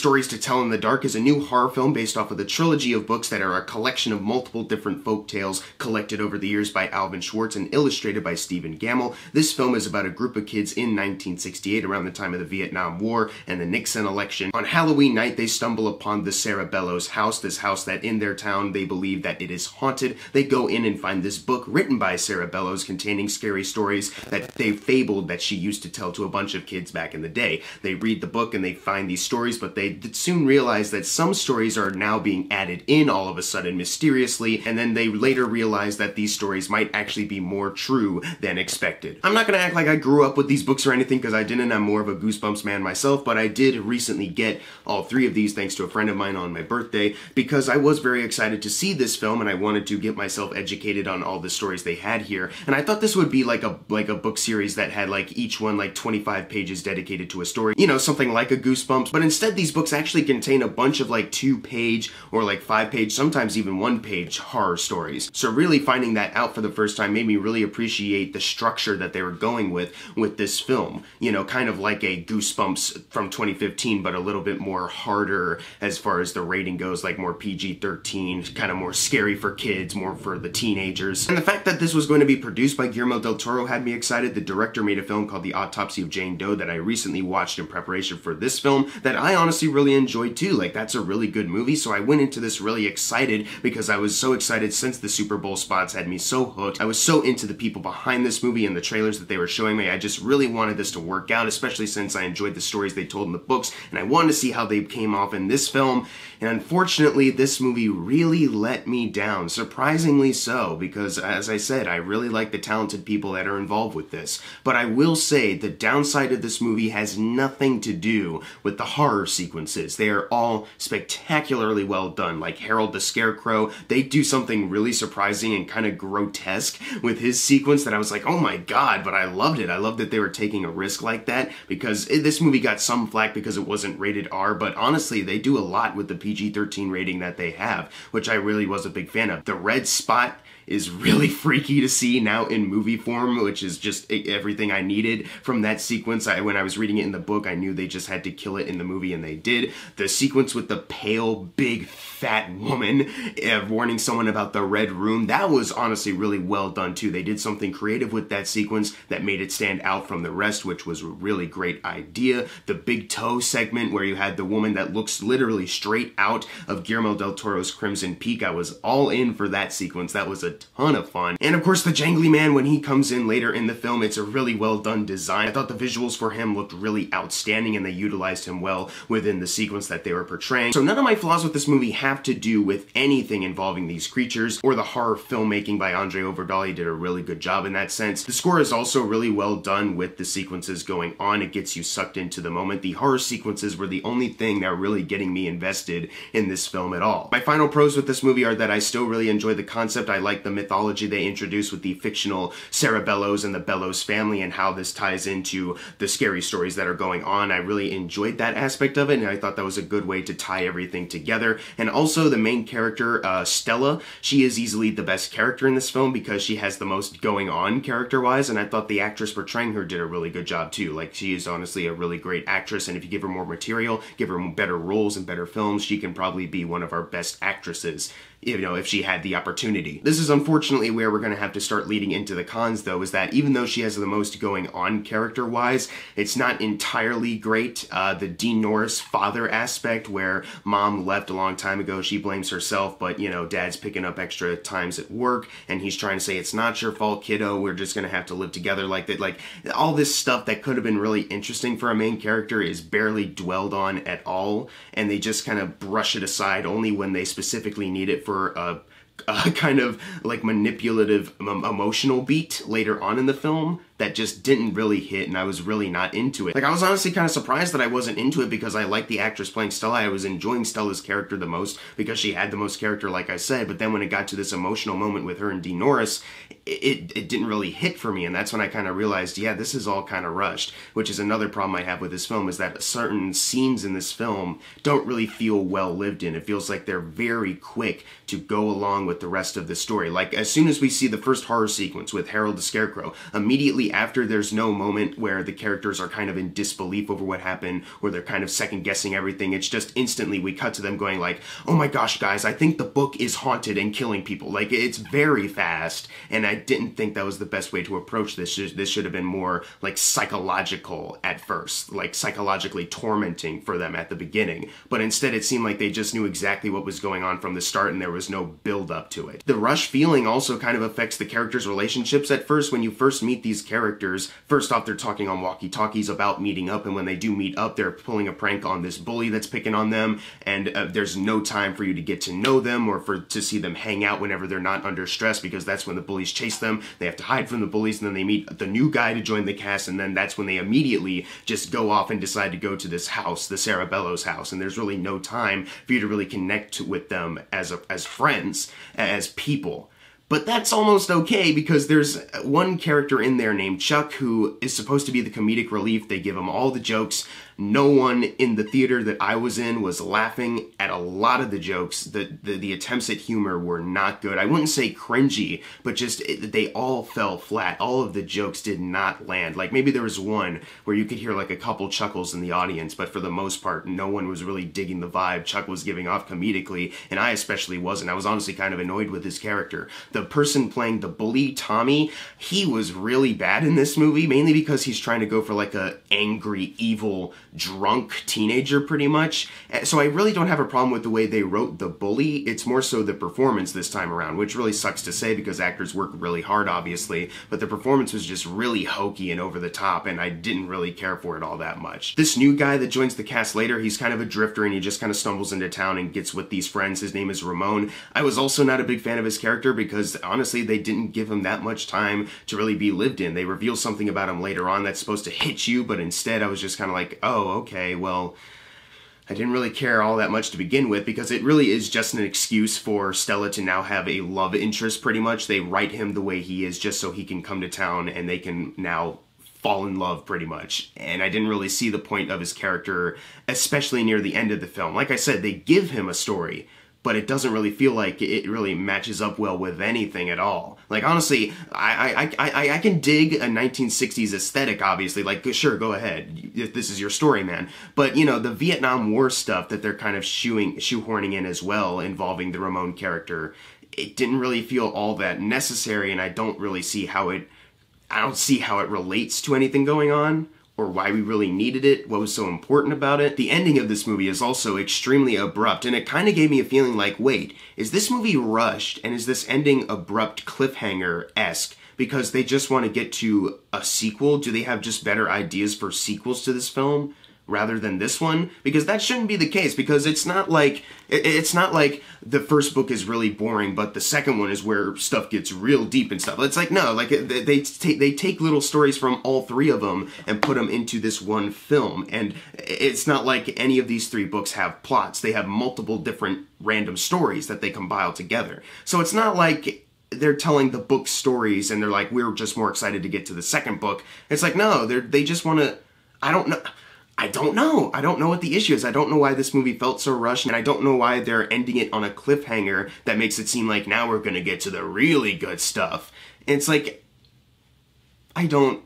Stories to Tell in the Dark is a new horror film based off of the trilogy of books that are a collection of multiple different folk tales collected over the years by Alvin Schwartz and illustrated by Stephen Gammell. This film is about a group of kids in 1968, around the time of the Vietnam War and the Nixon election. On Halloween night, they stumble upon the Sarah Bellows house, this house that in their town they believe that it is haunted. They go in and find this book written by Sarah Bellows containing scary stories that they fabled that she used to tell to a bunch of kids back in the day. They read the book and they find these stories, but they soon realize that some stories are now being added in all of a sudden mysteriously, and then they later realize that these stories might actually be more true than expected. I'm not gonna act like I grew up with these books or anything, because I didn't. I'm more of a Goosebumps man myself, but I did recently get all three of these thanks to a friend of mine on my birthday, because I was very excited to see this film and I wanted to get myself educated on all the stories they had here. And I thought this would be like a book series that had like each one like 25 pages dedicated to a story, you know, something like a Goosebumps. But instead these books actually contain a bunch of like 2-page or like 5-page, sometimes even 1-page horror stories. So really finding that out for the first time made me really appreciate the structure that they were going with this film. You know, kind of like a Goosebumps from 2015, but a little bit more harder as far as the rating goes, like more PG-13, kind of more scary for kids, more for the teenagers. And the fact that this was going to be produced by Guillermo del Toro had me excited. The director made a film called The Autopsy of Jane Doe that I recently watched in preparation for this film that I honestly really enjoyed too. Like, that's a really good movie, so I went into this really excited because I was so excited since the Super Bowl spots had me so hooked. I was so into the people behind this movie and the trailers that they were showing me. I just really wanted this to work out, especially since I enjoyed the stories they told in the books, and I wanted to see how they came off in this film. And unfortunately, this movie really let me down, surprisingly so, because as I said, I really like the talented people that are involved with this. But I will say the downside of this movie has nothing to do with the horror sequences. They are all spectacularly well done. Like Harold the Scarecrow, they do something really surprising and kind of grotesque with his sequence that I was like, oh my god, but I loved it. I loved that they were taking a risk like that, because this movie got some flack because it wasn't rated R, but honestly, they do a lot with the PG-13 rating that they have, which I really was a big fan of. The red spot is really freaky to see now in movie form, which is just everything I needed from that sequence. When I was reading it in the book, I knew they just had to kill it in the movie, and they did. The sequence with the pale, big, fat woman warning someone about the red room, that was honestly really well done too. They did something creative with that sequence that made it stand out from the rest, which was a really great idea. The big toe segment where you had the woman that looks literally straight out of Guillermo del Toro's Crimson Peak, I was all in for that sequence. That was a ton of fun. And of course the Jangly Man, when he comes in later in the film, it's a really well done design. I thought the visuals for him looked really outstanding, and they utilized him well within the sequence that they were portraying. So none of my flaws with this movie have to do with anything involving these creatures or the horror filmmaking by Andre Overdal. He did a really good job in that sense. The score is also really well done with the sequences going on. It gets you sucked into the moment. The horror sequences were the only thing that were really getting me invested in this film at all. My final pros with this movie are that I still really enjoy the concept. I like the mythology they introduced with the fictional Sarah Bellows and the Bellows family and how this ties into the scary stories that are going on. I really enjoyed that aspect of it, and I thought that was a good way to tie everything together. And also the main character, Stella, she is easily the best character in this film because she has the most going on character-wise, and I thought the actress portraying her did a really good job too. Like, she is honestly a really great actress, and if you give her more material, give her better roles and better films, she can probably be one of our best actresses, you know, if she had the opportunity. This is unfortunately where we're going to have to start leading into the cons, though, is that even though she has the most going on character-wise, it's not entirely great. The Dean Norris father aspect, where mom left a long time ago, she blames herself, but, you know, dad's picking up extra times at work, and he's trying to say, it's not your fault, kiddo, we're just going to have to live together like that. Like, all this stuff that could have been really interesting for a main character is barely dwelled on at all, and they just kind of brush it aside only when they specifically need it for a kind of like manipulative emotional beat later on in the film that just didn't really hit, and I was really not into it. Like, I was honestly kind of surprised that I wasn't into it because I liked the actress playing Stella. I was enjoying Stella's character the most because she had the most character, like I said, but then when it got to this emotional moment with her and Dean Norris, it didn't really hit for me, and that's when I kind of realized, yeah, this is all kind of rushed, which is another problem I have with this film, is that certain scenes in this film don't really feel well lived in. It feels like they're very quick to go along with the rest of the story. Like, as soon as we see the first horror sequence with Harold the Scarecrow, immediately immediately after, there's no moment where the characters are kind of in disbelief over what happened, or they're kind of second guessing everything. It's just instantly we cut to them going like, oh my gosh guys, I think the book is haunted and killing people. Like, it's very fast, and I didn't think that was the best way to approach this. This should have been more like psychological at first, like psychologically tormenting for them at the beginning, but instead it seemed like they just knew exactly what was going on from the start and there was no build up to it. The rush feeling also kind of affects the characters' relationships at first. When you first meet these characters, first off, they're talking on walkie-talkies about meeting up, and when they do meet up, they're pulling a prank on this bully that's picking on them, and there's no time for you to get to know them or to see them hang out whenever they're not under stress, because that's when the bullies chase them. They have to hide from the bullies, and then they meet the new guy to join the cast, and then that's when they immediately just go off and decide to go to this house, the Cerebello's house, and there's really no time for you to really connect with them as friends, as people. But that's almost okay, because there's one character in there named Chuck who is supposed to be the comedic relief. They give him all the jokes. No one in the theater that I was in was laughing at a lot of the jokes. The attempts at humor were not good. I wouldn't say cringy, but just they all fell flat. All of the jokes did not land. Like, maybe there was one where you could hear like a couple chuckles in the audience, but for the most part, no one was really digging the vibe Chuck was giving off comedically, and I especially wasn't. I was honestly kind of annoyed with his character. The person playing the bully, Tommy, he was really bad in this movie, mainly because he's trying to go for like a angry, evil, drunk teenager pretty much. So I really don't have a problem with the way they wrote the bully. It's more so the performance this time around, which really sucks to say because actors work really hard, obviously, but the performance was just really hokey and over the top, and I didn't really care for it all that much. This new guy that joins the cast later, he's kind of a drifter, and he just kind of stumbles into town and gets with these friends. His name is Ramon. I was also not a big fan of his character because honestly they didn't give him that much time to really be lived in. They reveal something about him later on that's supposed to hit you, but instead I was just kind of like, oh, okay, well, I didn't really care all that much to begin with, because it really is just an excuse for Stella to now have a love interest pretty much. They write him the way he is just so he can come to town and they can now fall in love pretty much. And I didn't really see the point of his character, especially near the end of the film. Like I said, they give him a story, but it doesn't really feel like it really matches up well with anything at all. Like, honestly, I can dig a 1960s aesthetic, obviously. Like, sure, go ahead. This is your story, man. But, you know, the Vietnam War stuff that they're kind of shoehorning in as well, involving the Ramon character, it didn't really feel all that necessary, and I don't really see how it relates to anything going on, or why we really needed it, what was so important about it. The ending of this movie is also extremely abrupt, and it kind of gave me a feeling like, wait, is this movie rushed, and is this ending abrupt cliffhanger-esque because they just want to get to a sequel? Do they have just better ideas for sequels to this film rather than this one? Because that shouldn't be the case, because it's not like the first book is really boring, but the second one is where stuff gets real deep and stuff. It's like, no, like they take little stories from all three of them and put them into this one film, and it's not like any of these three books have plots. They have multiple different random stories that they compile together. So it's not like they're telling the book stories and they're like, we're just more excited to get to the second book. It's like, no, they just want to, I don't know. I don't know what the issue is. I don't know why this movie felt so rushed, and I don't know why they're ending it on a cliffhanger that makes it seem like now we're going to get to the really good stuff. And it's like, I don't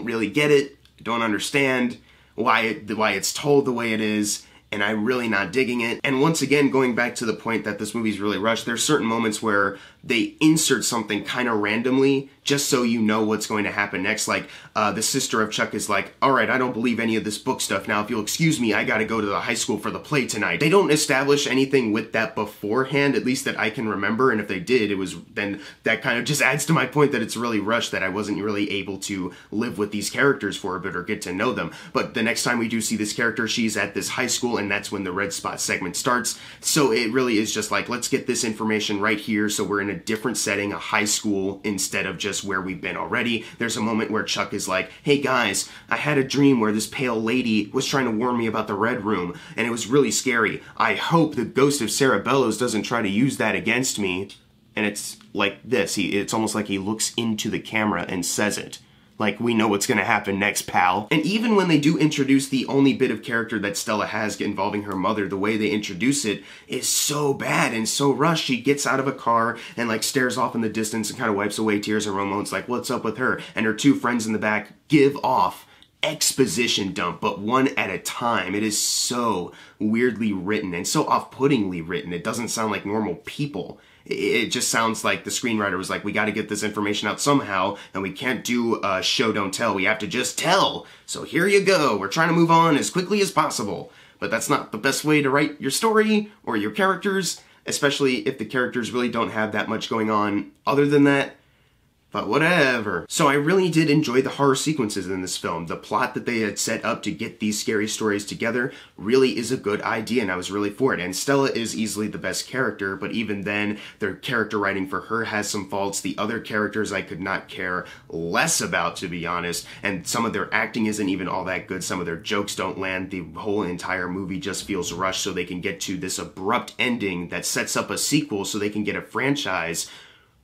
really get it. I don't understand why it's told the way it is, and I'm really not digging it. And once again, going back to the point that this movie's really rushed, there's certain moments where they insert something kind of randomly just so you know what's going to happen next. Like, the sister of Chuck is like, all right, I don't believe any of this book stuff. Now, if you'll excuse me, I gotta go to the high school for the play tonight. They don't establish anything with that beforehand, at least that I can remember, and if they did, then that kind of just adds to my point that it's really rushed, that I wasn't really able to live with these characters for a bit or get to know them. But the next time we do see this character, she's at this high school, and that's when the Red Spot segment starts. So it really is just like, let's get this information right here so we're in a different setting, a high school, instead of just where we've been already. There's a moment where Chuck is like, hey guys, I had a dream where this pale lady was trying to warn me about the Red Room, and it was really scary. I hope the ghost of Cerebello's doesn't try to use that against me. And it's like this. It's almost like he looks into the camera and says it. Like, we know what's gonna happen next, pal. And even when they do introduce the only bit of character that Stella has involving her mother, the way they introduce it is so bad and so rushed. She gets out of a car and like stares off in the distance and kind of wipes away tears, and Ramon's like, what's up with her? And her two friends in the back give off exposition dump, but one at a time. It is so weirdly written and so off-puttingly written. It doesn't sound like normal people. It just sounds like the screenwriter was like, we got to get this information out somehow, and we can't do a show don't tell. We have to just tell. So here you go. We're trying to move on as quickly as possible. But that's not the best way to write your story or your characters, especially if the characters really don't have that much going on other than that. But whatever. So I really did enjoy the horror sequences in this film. The plot that they had set up to get these scary stories together really is a good idea, and I was really for it. And Stella is easily the best character, but even then, their character writing for her has some faults. The other characters I could not care less about, to be honest, and some of their acting isn't even all that good. Some of their jokes don't land. The whole entire movie just feels rushed so they can get to this abrupt ending that sets up a sequel so they can get a franchise.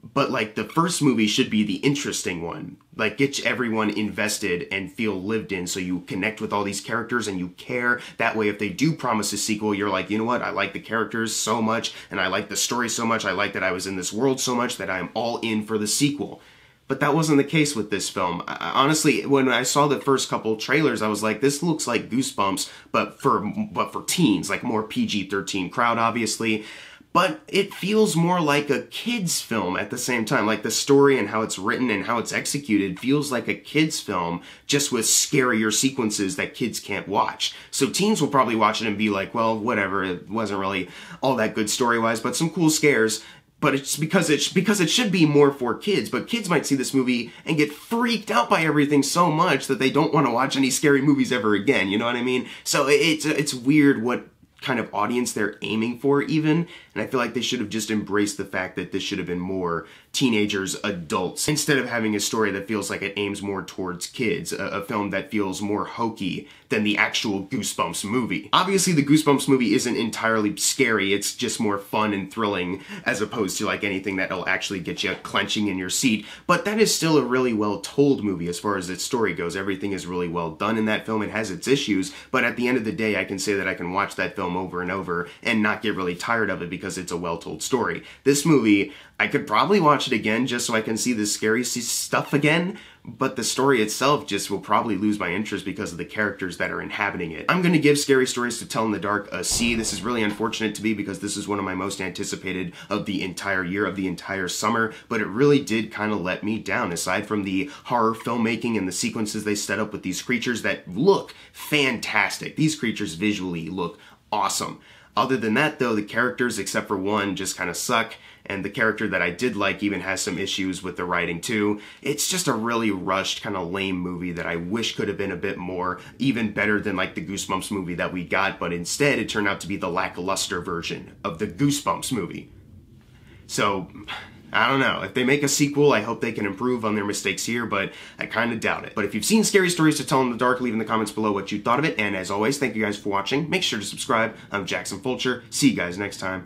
But like, the first movie should be the interesting one. Like, get everyone invested and feel lived in so you connect with all these characters and you care. That way, if they do promise a sequel, you're like, you know what? I like the characters so much and I like the story so much. I like that I was in this world so much that I'm all in for the sequel. But that wasn't the case with this film. Honestly, when I saw the first couple trailers, I was like, this looks like Goosebumps, but for teens, like more PG-13 crowd, obviously. But it feels more like a kid's film at the same time. Like, the story and how it's written and how it's executed feels like a kid's film, just with scarier sequences that kids can't watch. So teens will probably watch it and be like, well, whatever, it wasn't really all that good story-wise, but some cool scares. But it's because it should be more for kids. But kids might see this movie and get freaked out by everything so much that they don't want to watch any scary movies ever again. You know what I mean? So it's weird what kind of audience they're aiming for even, and I feel like they should have just embraced the fact that this should have been more teenagers, adults, instead of having a story that feels like it aims more towards kids, a film that feels more hokey than the actual Goosebumps movie. Obviously, the Goosebumps movie isn't entirely scary, it's just more fun and thrilling as opposed to like anything that'll actually get you clenching in your seat, but that is still a really well told movie as far as its story goes. Everything is really well done in that film. It has its issues, but at the end of the day, I can say that I can watch that film over and over and not get really tired of it because it's a well-told story. This movie, I could probably watch it again just so I can see the scary stuff again, but the story itself just will probably lose my interest because of the characters that are inhabiting it. I'm going to give Scary Stories to Tell in the Dark a C. This is really unfortunate to me because this is one of my most anticipated of the entire year, of the entire summer, but it really did kind of let me down. Aside from the horror filmmaking and the sequences they set up with these creatures that look fantastic. These creatures visually look awesome. Other than that, though, the characters, except for one, just kind of suck, and the character that I did like even has some issues with the writing, too. It's just a really rushed, kind of lame movie that I wish could have been a bit more, even better than, like, the Goosebumps movie that we got, but instead it turned out to be the lackluster version of the Goosebumps movie. So, I don't know. If they make a sequel, I hope they can improve on their mistakes here, but I kind of doubt it. But if you've seen Scary Stories to Tell in the Dark, leave in the comments below what you thought of it. And as always, thank you guys for watching. Make sure to subscribe. I'm Jackson Fulcher. See you guys next time.